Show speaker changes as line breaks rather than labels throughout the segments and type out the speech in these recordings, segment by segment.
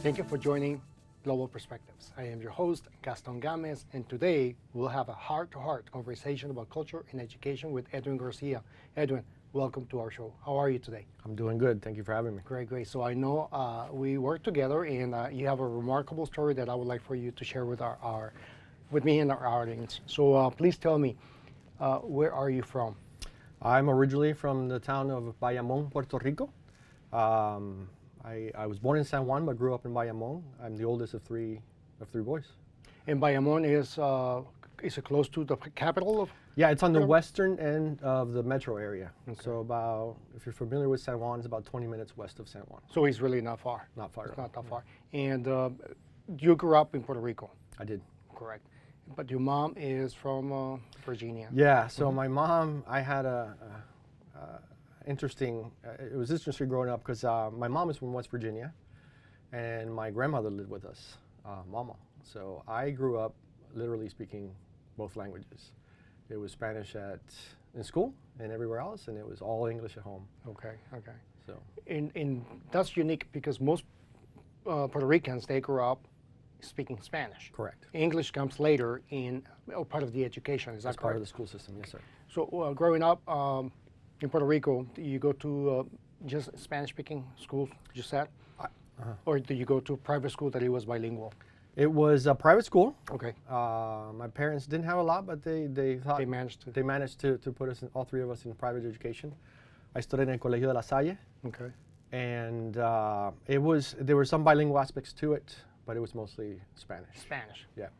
Thank you for joining Global Perspectives. I am your host, Gaston, and today we'll have a heart-to-heart conversation about culture and education with Edwin Garcia. Edwin, welcome to our show. How are you today?
I'm doing good. Thank you for having me.
Great, great. So I know we work together, and you have a remarkable story that I would like for you to share with with me and our audience. So please tell me, where are you from?
I'm originally from the town of Bayamón, Puerto Rico. I was born in San Juan, but grew up in Bayamón. I'm the oldest of three boys.
And Bayamón is it close to the capital of?
Yeah, it's on the western end of the metro area.
Okay.
So about, if you're familiar with San Juan, it's about 20 minutes west of San Juan.
So it's really not far.
Not far.
It's not that far. And you grew up in Puerto Rico.
I did.
Correct. But your mom is from Virginia.
Yeah. So my mom, I had interesting. It was interesting growing up because my mom is from West Virginia, and my grandmother lived with us, Mama. So I grew up literally speaking both languages. It was Spanish in school and everywhere else, and it was all English at home.
Okay. Okay.
So.
And that's unique because most Puerto Ricans, they grew up speaking Spanish.
Correct.
English comes later in part of the education. Is that
As
correct?
part of the school system, yes, sir.
So growing up in Puerto Rico, do you go to just Spanish-speaking schools, you said? Or do you go to a private school that it was bilingual?
It was a private school.
Okay.
My parents didn't have a lot, but they thought
They managed to.
they managed to put us, all three of us, in private education. I studied in el Colegio de la Salle,
Okay.
and there were some bilingual aspects to it, but it was mostly Spanish.
Spanish.
Yeah.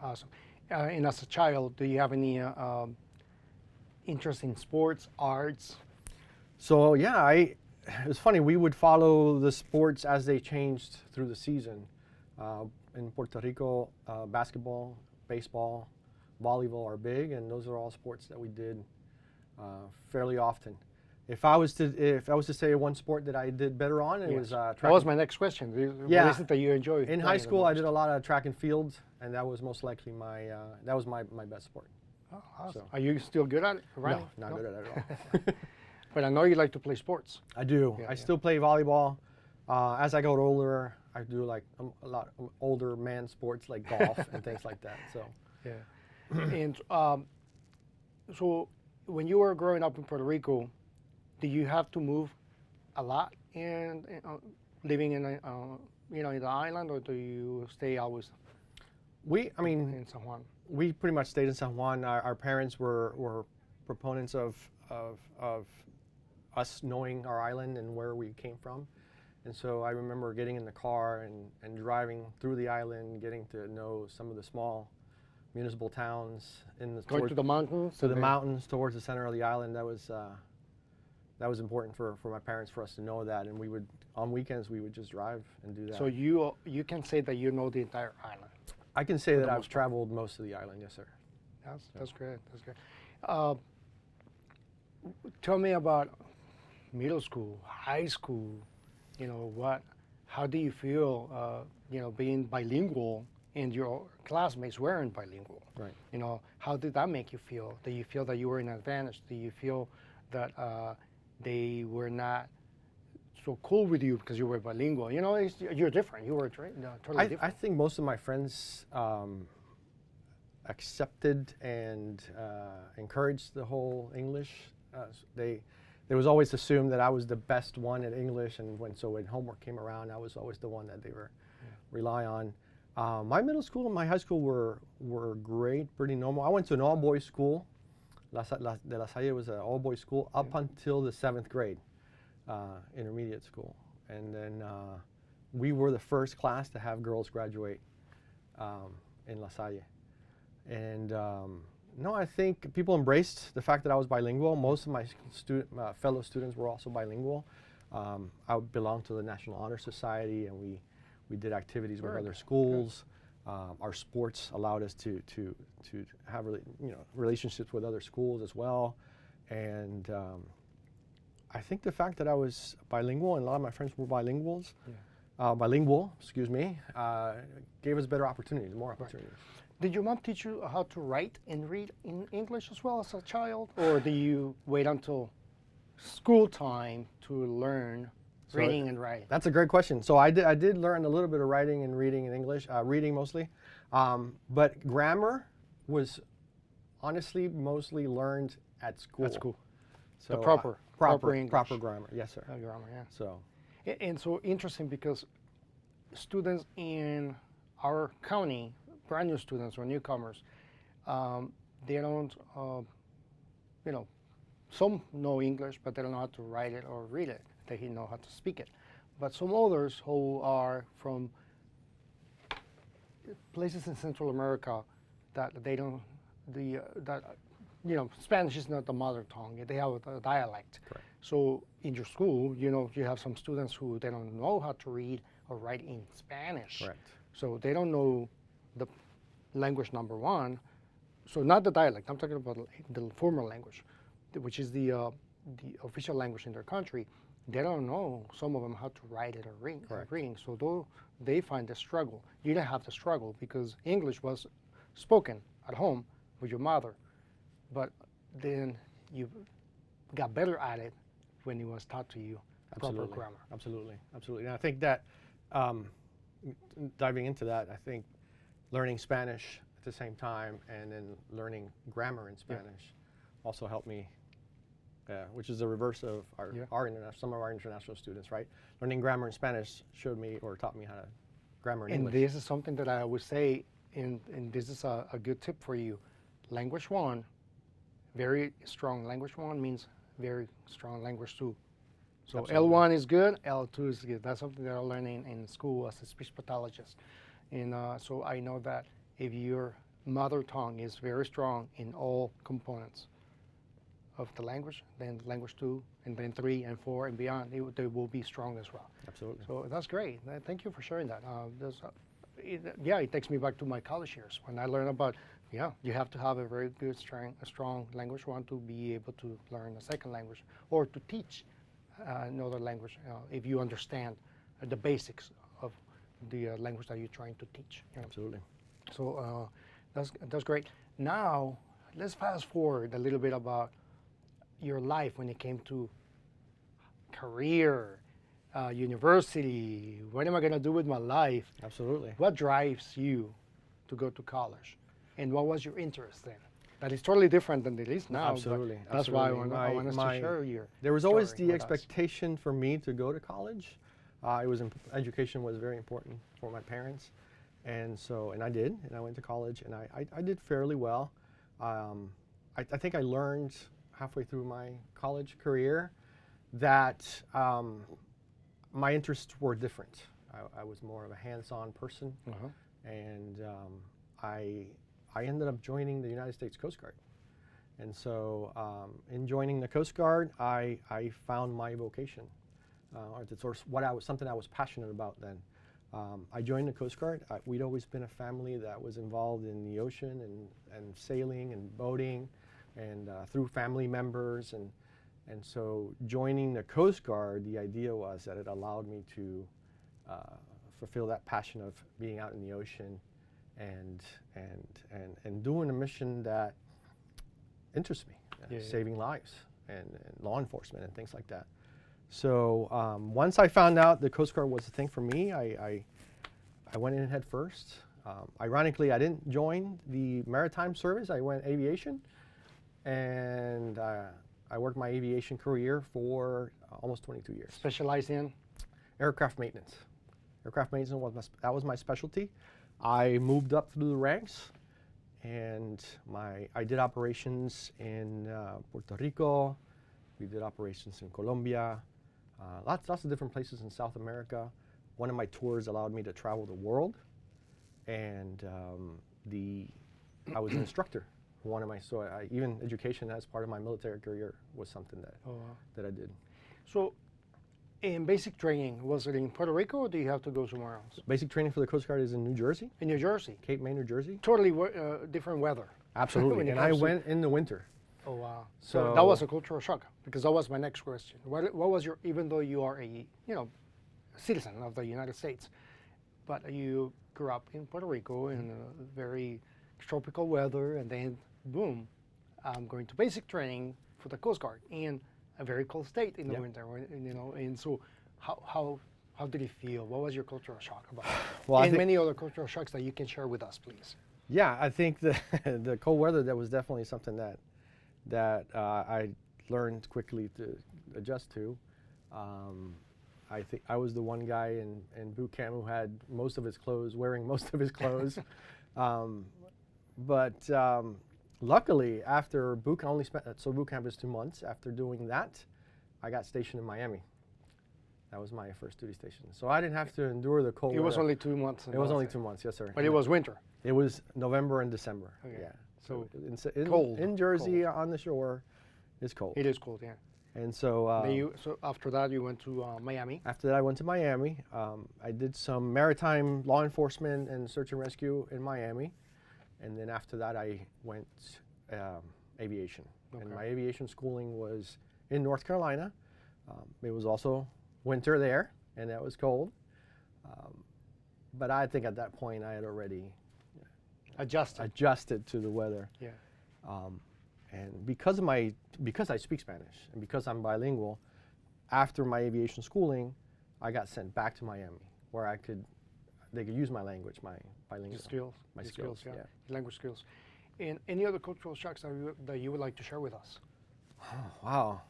Awesome. And as a child, do you have any interest in sports, arts?
So yeah, it was funny. We would follow the sports as they changed through the season. In Puerto Rico, basketball, baseball, volleyball are big, and those are all sports that we did fairly often. If I was to say one sport that I did better on, it was track.
That was my next question.
Yeah.
What is it that you enjoy?
In high school, I did a lot of track and field, and that was most likely my best sport.
Oh, awesome.
So.
Are you still good at it? Running?
No, not good at it at all.
But I know you like to play sports.
I do.
Yeah,
I still play volleyball. As I got older, I do like a lot of older man sports like golf and things like that. So.
Yeah. And so when you were growing up in Puerto Rico, do you have to move a lot and living in in the island, or do you stay always in San Juan?
We pretty much stayed in San Juan. Our parents were proponents of us knowing our island and where we came from. And so I remember getting in the car and driving through the island, getting to know some of the small municipal towns
Going to the mountains?
To the mountains, towards the center of the island. That was important for my parents, for us to know that. And we would, on weekends, we would just drive and do that.
So you can say that you know the entire island?
I can say that I've traveled most of the island, yes, sir.
That's great. That's great. Tell me about middle school, high school. How do you feel? Being bilingual, and your classmates weren't bilingual.
Right.
How did that make you feel? Do you feel that you were in an advantage? Do you feel that they were not so cool with you because you were bilingual? You're different. You were totally different.
I think most of my friends accepted and encouraged the whole English. There was always assumed that I was the best one at English, and when homework came around, I was always the one that they were rely on. My middle school and my high school were great, pretty normal. I went to an all-boys school. De La Salle was an all-boys school up until the 7th grade, intermediate school. And then we were the first class to have girls graduate in La Salle. And no, I think people embraced the fact that I was bilingual. Most of my fellow students were also bilingual. I belonged to the National Honor Society, and we did activities with other schools. Our sports allowed us to have relationships with other schools as well. And I think the fact that I was bilingual, and a lot of my friends were bilingual, gave us better opportunities, more opportunities.
Right. Did your mom teach you how to write and read in English as well as a child? Or do you wait until school time to learn reading and writing?
That's a great question. So I did learn a little bit of writing and reading in English, reading mostly, but grammar was honestly mostly learned at school.
At school.
So
The proper English.
proper grammar. Yes, sir.
Grammar, yeah.
So
And so interesting because students in our county, brand new students or newcomers, they don't, you know, some know English, but they don't know how to write it or read it. They know how to speak it. But some others who are from places in Central America that they don't, Spanish is not the mother tongue. They have a dialect.
correct.
So in your school, you have some students who they don't know how to read or write in Spanish.
Correct.
So they don't know the language number one. So not the dialect. I'm talking about the formal language, which is the official language in their country. They don't know, some of them, how to write it or reading. So though they find the struggle. You don't have the struggle because English was spoken at home with your mother, but then you got better at it when it was taught to you proper grammar.
Absolutely, absolutely. And I think that diving into that, I think learning Spanish at the same time and then learning grammar in Spanish also helped me, which is the reverse of some of our international students, right? Learning grammar in Spanish showed me or taught me how to grammar in English.
And this is something that I would say, and this is a good tip for you. Language one, very strong. Language one means very strong language two. So
Absolutely.
L1 is good, L2 is good. That's something that I learned in school as a speech pathologist. And so I know that if your mother tongue is very strong in all components of the language, then language two, and then three and four and beyond, they will be strong as well.
Absolutely.
So that's great. Thank you for sharing that. It takes me back to my college years when I learned about, you have to have a very good, strong language one to be able to learn a second language or to teach another language if you understand the basics of the language that you're trying to teach.
Absolutely.
So that's great. Now, let's fast forward a little bit about your life when it came to career, university. What am I going to do with my life?
Absolutely.
What drives you to go to college? And what was your interest then? That is totally different than it is now.
Absolutely.
That's why I want us to share your
There was always
story
the
with us.
expectation for me to go to college. Education was very important for my parents. And I did, and I went to college, and I did fairly well. I think I learned halfway through my college career that my interests were different. I was more of a hands-on person, and I ended up joining the United States Coast Guard. And so in joining the Coast Guard, I found my vocation, something I was passionate about then. I joined the Coast Guard. We'd always been a family that was involved in the ocean and sailing and boating and through family members. And so joining the Coast Guard, the idea was that it allowed me to fulfill that passion of being out in the ocean and doing a mission that interests me, saving lives and law enforcement and things like that. So once I found out the Coast Guard was the thing for me, I went in head first. Ironically, I didn't join the maritime service. I went aviation, and I worked my aviation career for almost 22 years.
Specialized in?
Aircraft maintenance. Aircraft maintenance was my specialty. I moved up through the ranks, and I did operations in Puerto Rico. We did operations in Colombia. Lots of different places in South America. One of my tours allowed me to travel the world, and I was an instructor for one of my. So even education as part of my military career was something that I did.
So, in basic training, was it in Puerto Rico, or do you have to go somewhere else?
Basic training for the Coast Guard is in New Jersey.
In New Jersey.
Cape May, New Jersey.
Totally different weather.
Absolutely, and I went in the winter.
Oh wow! So that was a cultural shock, because that was my next question. What was your, even though you are a citizen of the United States, but you grew up in Puerto Rico in a very tropical weather, and then boom, I'm going to basic training for the Coast Guard in a very cold state in the winter, and so how did it feel? What was your cultural shock about?
Well, I
And
think-
many other cultural shocks that you can share with us, please.
Yeah, I think the the cold weather, that was definitely something that I learned quickly to adjust to. I think I was the one guy in boot camp who had most of his clothes, wearing most of his clothes. But luckily, after boot camp, so boot camp is 2 months. After doing that, I got stationed in Miami. That was my first duty station. So I didn't have to endure the cold
It was
weather.
only 2 months.
It was only 2 months, yes, sir.
But it was winter.
It was November and December.
Okay.
Yeah.
So
in
cold,
in Jersey on the shore, it's cold.
It is cold, yeah.
And so
So after that, you went to Miami.
after that, I went to Miami. I did some maritime law enforcement and search and rescue in Miami, and then after that, I went aviation. And
Okay.
my aviation schooling was in North Carolina. It was also winter there, and that was cold. But I think at that point, I had already adjusted to the weather.
Yeah.
And because I speak Spanish and because I'm bilingual, after my aviation schooling, I got sent back to Miami where they could use my language, my bilingual.
Your skills.
My
your
skills, yeah.
Your language skills. And any other cultural shocks that you would like to share with us?
Oh, wow.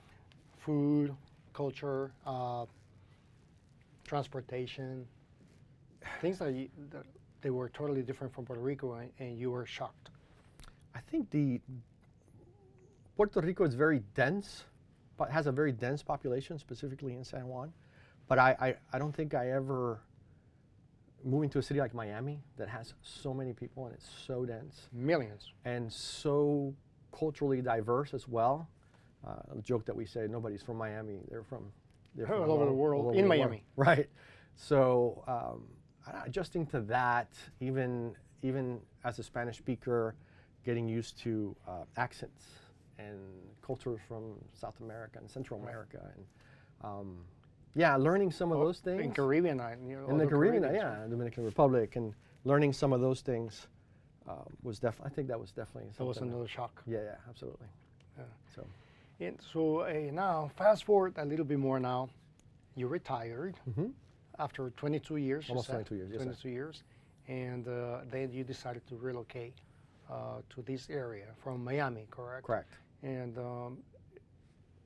Food, culture, transportation, things that they were totally different from Puerto Rico, and you were shocked.
I think Puerto Rico is very dense, but has a very dense population, specifically in San Juan. But I don't think I ever, moving to a city like Miami that has so many people and it's so dense
Millions.
and so culturally diverse as well. A joke that we say, nobody's from Miami, they're from
All over the world,
all over
in
the
Miami.
Right. So adjusting to that, even as a Spanish speaker, getting used to accents and cultures from South America and Central America, and yeah, learning some of those things.
In Caribbean,
In the Caribbean, yeah, Dominican Republic, and learning some of those things was definitely. I think that was definitely.
That was
something
another shock.
Yeah, yeah, absolutely.
Yeah.
So.
And so now, fast forward a little bit more now. You retired after 22 years. you
Almost
said.
22 years, yes, sir.
22 years. And then you decided to relocate to this area from Miami, correct?
Correct.
And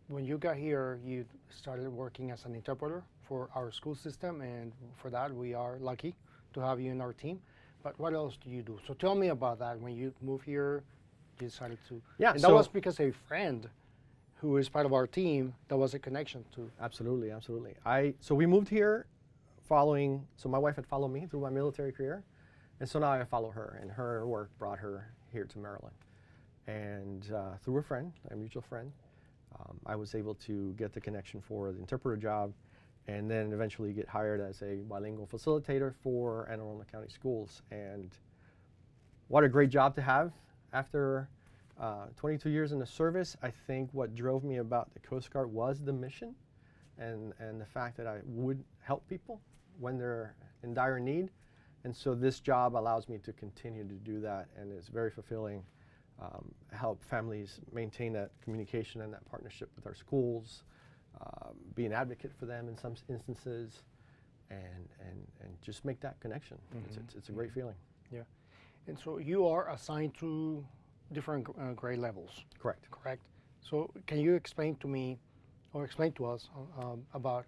when you got here, you started working as an interpreter for our school system, and for that, we are lucky to have you in our team. But what else do you do? So tell me about that. When you moved here, you decided to.
Yeah,
And that
so-
was because a friend who is part of our team, that was a connection to.
Absolutely, absolutely. So we moved here following. So my wife had followed me through my military career, and so now I follow her, and her work brought her here to Maryland. And through a friend, a mutual friend, I was able to get the connection for the interpreter job, and then eventually get hired as a bilingual facilitator for Anne Arundel County Schools. And what a great job to have after 22 years in the service. I think what drove me about the Coast Guard was the mission and the fact that I would help people when they're in dire need. And so this job allows me to continue to do that, and it's very fulfilling. Help families maintain that communication and that partnership with our schools, be an advocate for them in some instances, and just make that connection. It's a great feeling.
Yeah. And so you are assigned to different grade levels.
Correct.
Correct. So can you explain to me, or explain to us about,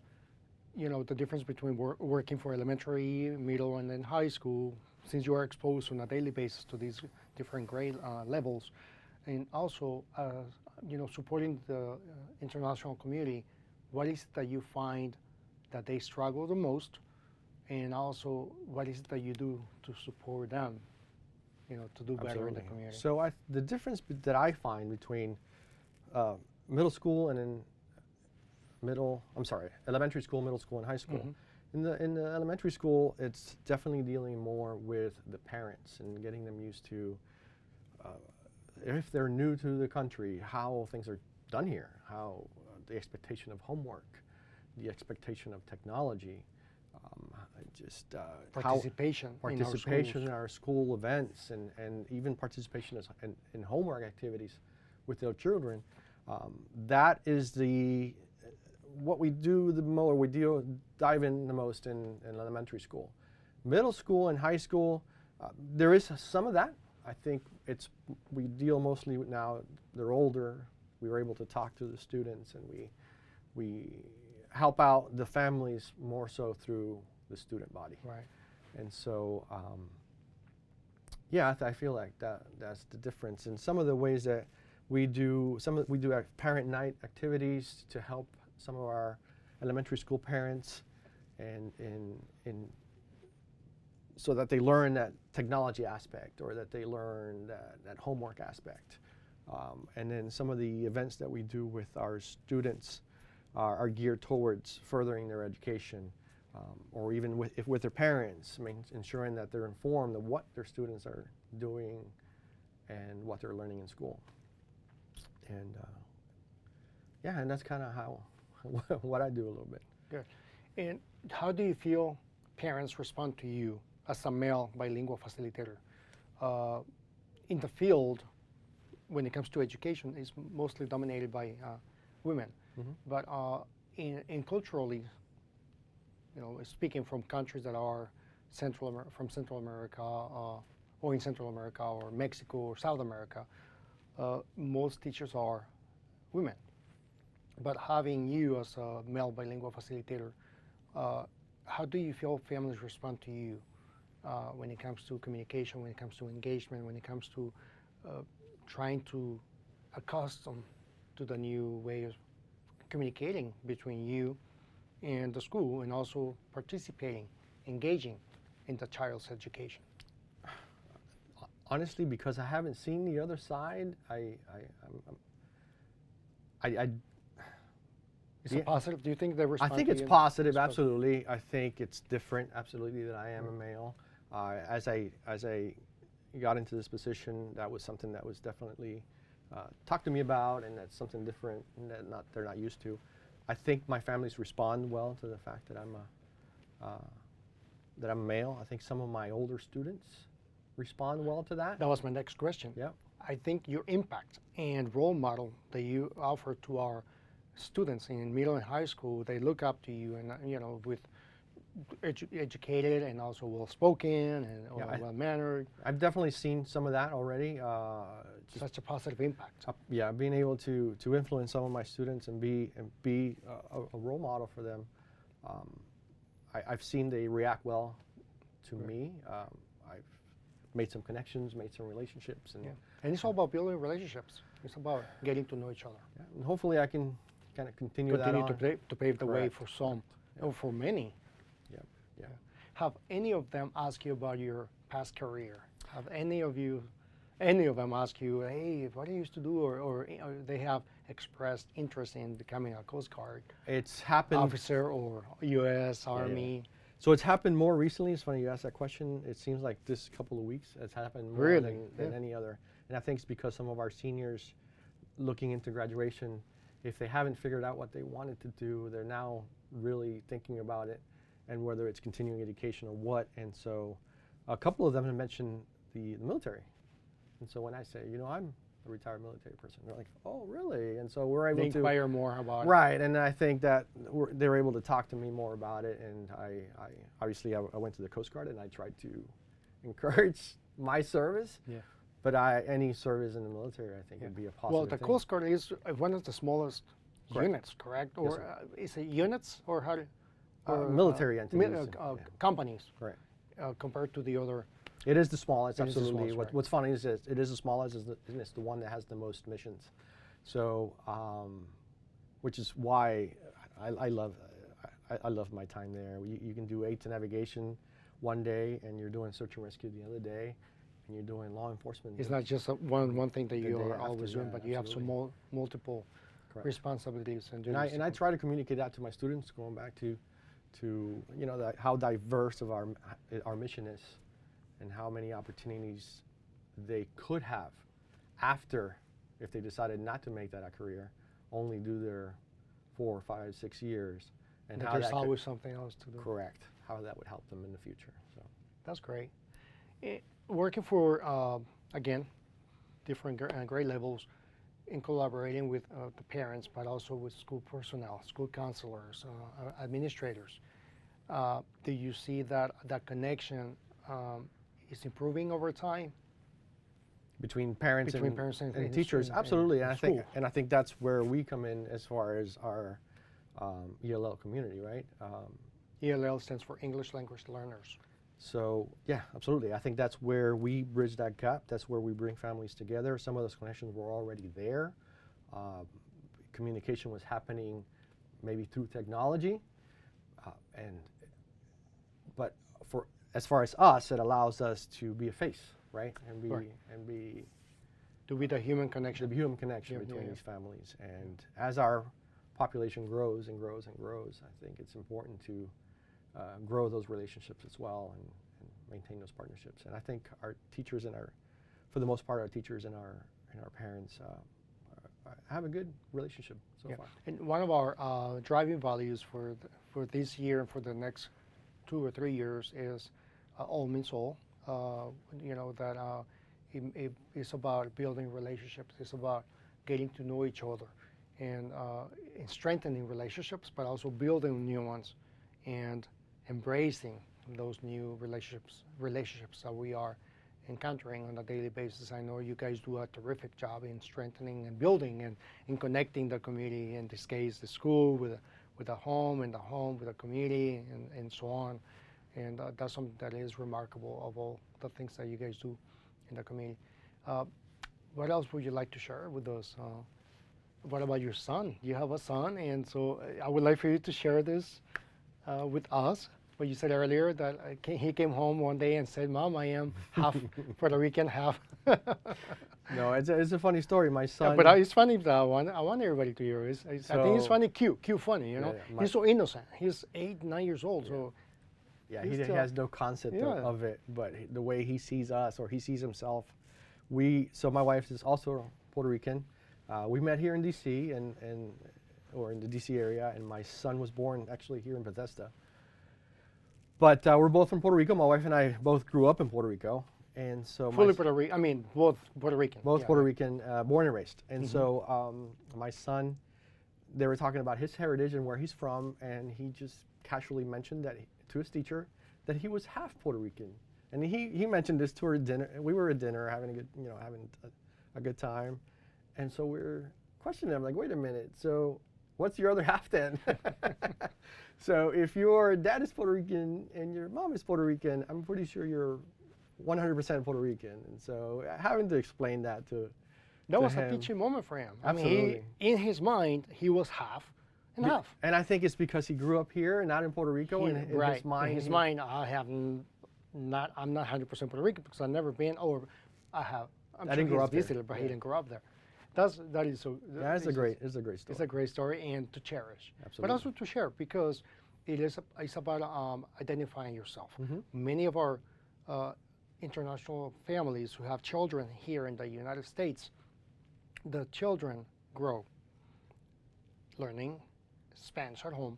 the difference between working for elementary, middle, and then high school, since you are exposed on a daily basis to these different grade levels, and also, supporting the international community. What is it that you find that they struggle the most, and also what is it that you do to support them, to do better in the community?
So the difference that I find between middle school and elementary school, middle school, and high school. In the elementary school, it's definitely dealing more with the parents and getting them used to, if they're new to the country, how things are done here, how the expectation of homework, the expectation of technology,
participation
in our school events, and even participation in homework activities with their children. That is what we do the most, or dive in the most in elementary school. Middle school and high school, there is some of that. I think we deal mostly with now, they're older, we were able to talk to the students, and we help out the families more so through the student body.
Right.
And so, yeah, I feel like that's the difference. And some of the ways that we do parent night activities to help some of our elementary school parents, and so that they learn that technology aspect, or that they learn that homework aspect. And then some of the events that we do with our students are geared towards furthering their education, or even with their parents, ensuring that they're informed of what their students are doing and what they're learning in school. And yeah, and that's kind of how what I do a little bit.
Good. And how do you feel parents respond to you as a male bilingual facilitator? In the field, when it comes to education, it's mostly dominated by women.
Mm-hmm.
But in culturally, speaking from countries that are from Central America, or in Central America, or Mexico, or South America, most teachers are women. But having you as a male bilingual facilitator, how do you feel families respond to you when it comes to communication, when it comes to engagement, when it comes to trying to accustom to the new way of communicating between you and the school, and also participating, engaging in the child's education?
Honestly, because I haven't seen the other side,
Is it positive? Do you think they respond?
I think it's positive, absolutely. I think it's different, absolutely, that I am a male. As I got into this position, that was something that was definitely talked to me about, and that's something different that they're not used to. I think my families respond well to the fact that I'm a male. I think some of my older students respond well to that.
That was my next question.
Yeah.
I think your impact and role model that you offer to our students in middle and high school, they look up to you, and with educated and also well-spoken and well-mannered.
I've definitely seen some of that already.
Such a positive impact.
Yeah, being able to influence some of my students and be a role model for them. I've seen they react well to me. I've made some connections, made some relationships, and
it's all about building relationships. It's about getting to know each other.
Yeah, and hopefully I can kind of continue that on.
to pave the way for some, or for many.
Yeah.
Have any of them asked you about your past career? Have any of them asked you, hey, what do you used to do, or they have expressed interest in becoming a Coast Guard
It's happened
officer or U.S. Army?
So it's happened more recently. It's funny you asked that question. It seems like this couple of weeks it's happened more than any other. And I think it's because some of our seniors looking into graduation, if they haven't figured out what they wanted to do, they're now really thinking about it, and whether it's continuing education or what. And so a couple of them have mentioned the military. And so when I say, I'm a retired military person, they're like, oh, really? And so we're able to
inquire more about it.
Right, and I think that they're able to talk to me more about it. And I obviously went to the Coast Guard, and I tried to encourage my service.
Yeah.
But any service in the military, I think, would be a positive
Well, the
thing.
Coast Guard is one of the smallest units, correct?
Yes,
Or is it units, or how?
Military entities.
Companies.
Right.
Compared to the other.
It is the smallest,
It is the
absolutely.
smallest, right.
What's funny is that it is the smallest, and it's the one that has the most missions. So, which is why I love my time there. You can do 8 to navigation one day, and you're doing search and rescue the other day, and you're doing law enforcement.
It's not just one thing that you are always doing, but you have some
absolutely.
multiple
Correct.
responsibilities and duties.
And I try to communicate that to my students, going back to how diverse of our mission is, and how many opportunities they could have after, if they decided not to make that a career, only do their 4, 5, 6 years, and how
there's always something else to do.
Correct. How that would help them in the future. So
That's great. Working for again, different grade levels, in collaborating with the parents, but also with school personnel, school counselors, administrators. Do you see that connection is improving over time?
Between parents
Between
and,
parents and
teachers,
and
absolutely. And
school.
I think that's where we come in as far as our ELL community, right?
ELL stands for English Language Learners.
So yeah, absolutely. I think that's where we bridge that gap. That's where we bring families together. Some of those connections were already there. Communication was happening maybe through technology, but for as far as us, it allows us to be a face, right? And be
Right.
and be
To be the human connection.
the human connection
Yeah,
between
yeah,
these families. And as our population grows and grows and grows, I think it's important to grow those relationships as well and maintain those partnerships. And I think our teachers and for the most part, our teachers and our parents have a good relationship so far.
And one of our driving values for this year and for the next 2 or 3 years is all means all. You know that it's about building relationships. It's about getting to know each other and strengthening relationships, but also building new ones and embracing those new relationships that we are encountering on a daily basis. I know you guys do a terrific job in strengthening and building and in connecting the community, in this case the school with the home, and the home with the community, and so on. And that's something that is remarkable of all the things that you guys do in the community. What else would you like to share with us? What about your son? You have a son, and so I would like for you to share this with us. What you said earlier, that he came home one day and said, "Mom, I am half Puerto Rican, half."
No, it's a funny story. My son.
But it's funny that I want everybody to hear it. I think it's funny, cute funny. You know,
yeah,
he's so innocent. He's 8, 9 years old.
Yeah.
So
Yeah,
he's
he
still-
has no concept of it, but the way he sees us or he sees himself. So my wife is also Puerto Rican. We met here in D.C. or in the D.C. area, and my son was born actually here in Bethesda. But we're both from Puerto Rico. My wife and I both grew up in Puerto Rico, and so
fully Puerto Rican. I mean, both Puerto Rican.
both
Yeah.
Puerto Rican, born and raised. And so my son, they were talking about his heritage and where he's from, and he just casually mentioned that to his teacher that he was half Puerto Rican. And he mentioned this to her at dinner. We were at dinner having a good time, and so we're questioning him like, wait a minute, so what's your other half then? So if your dad is Puerto Rican and your mom is Puerto Rican, I'm pretty sure you're 100% Puerto Rican. And so having to explain that to
That was
him.
a teaching moment for him.
Absolutely.
I mean, in his mind, he was half and half.
And I think it's because he grew up here and not in Puerto Rico.
He-
And in
right.
his mind,
In his mind, I'm not 100% Puerto Rican because I've never been, or I have. I'm
I
sure
didn't grow
he's
up there.
visited, but he
Yeah.
didn't grow up there. That is so.
It's a great story.
It's a great story and to cherish, but
Absolutely.
also to share because it's about identifying yourself.
Mhm.
Many of our international families who have children here in the United States, the children grow learning Spanish at home,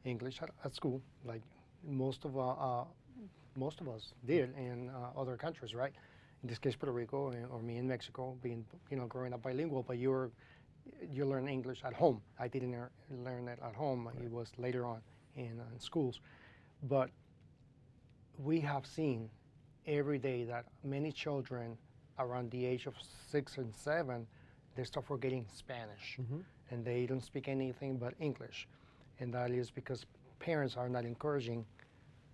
English at school, like most of us did in other countries, right? In this case, Puerto Rico, or me in Mexico, being growing up bilingual. But you learn English at home. I didn't learn it at home. Right. It was later on in schools. But we have seen every day that many children around the age of 6 and 7, they start forgetting Spanish, and they don't speak anything but English, and that is because parents are not encouraging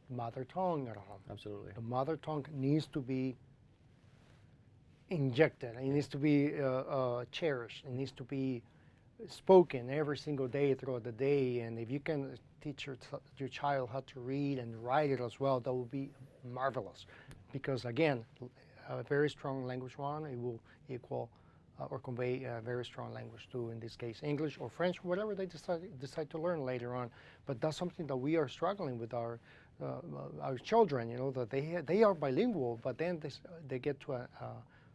mother tongue at home.
Absolutely.
The mother tongue needs to be injected. It needs to be cherished. It needs to be spoken every single day throughout the day. And if you can teach your child how to read and write it as well, that would be marvelous. Because again, a very strong language one, it will equal or convey a very strong language too. In this case, English or French, whatever they decide to learn later on. But that's something that we are struggling with our children. That they are bilingual, but then they get to a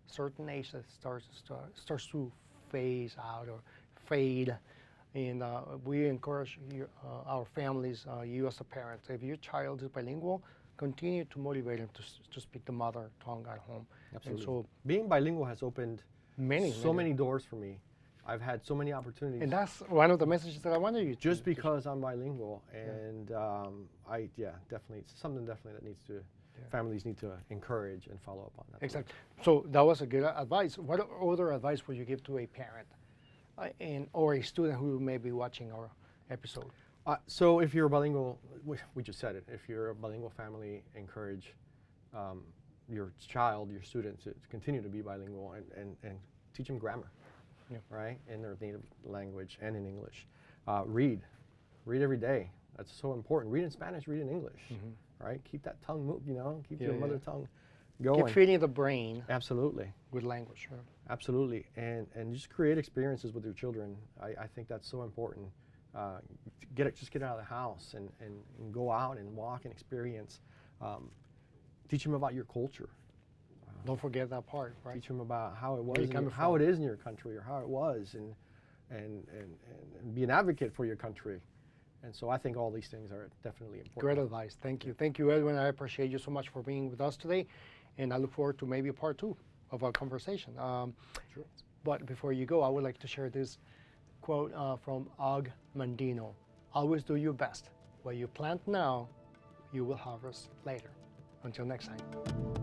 certain age that starts to phase out or fade, and we encourage our families, you as a parent, if your child is bilingual, continue to motivate them to speak the mother tongue at home.
Absolutely.
And so
being bilingual has opened
many
many doors for me. I've had so many opportunities.
And that's one of the messages that I wanted you to.
Just because I'm bilingual, and definitely, it's something definitely that needs to, families need to encourage and follow up on that.
Exactly. So that was a good advice. What other advice would you give to a parent or a student who may be watching our episode?
So if you're a bilingual, we just said it, if you're a bilingual family, encourage your child, your student to continue to be bilingual and teach them grammar, right, in their native language and in English. Read every day. That's so important. Read in Spanish, read in English, right? Keep that tongue moved, keep your mother tongue going.
Keep feeding the brain.
Absolutely.
With language. Right?
Absolutely. And just create experiences with your children. I think that's so important. Just get out of the house and go out and walk and experience. Teach them about your culture.
Don't forget that part, right?
Teach them about how it was, how it is in your country, or how it was, and be an advocate for your country. And so I think all these things are definitely important.
Great advice. Thank you. Thank you, Edwin. I appreciate you so much for being with us today. And I look forward to maybe part 2 of our conversation.
Sure.
But before you go, I would like to share this quote from Og Mandino. Always do your best. What you plant now, you will harvest later. Until next time.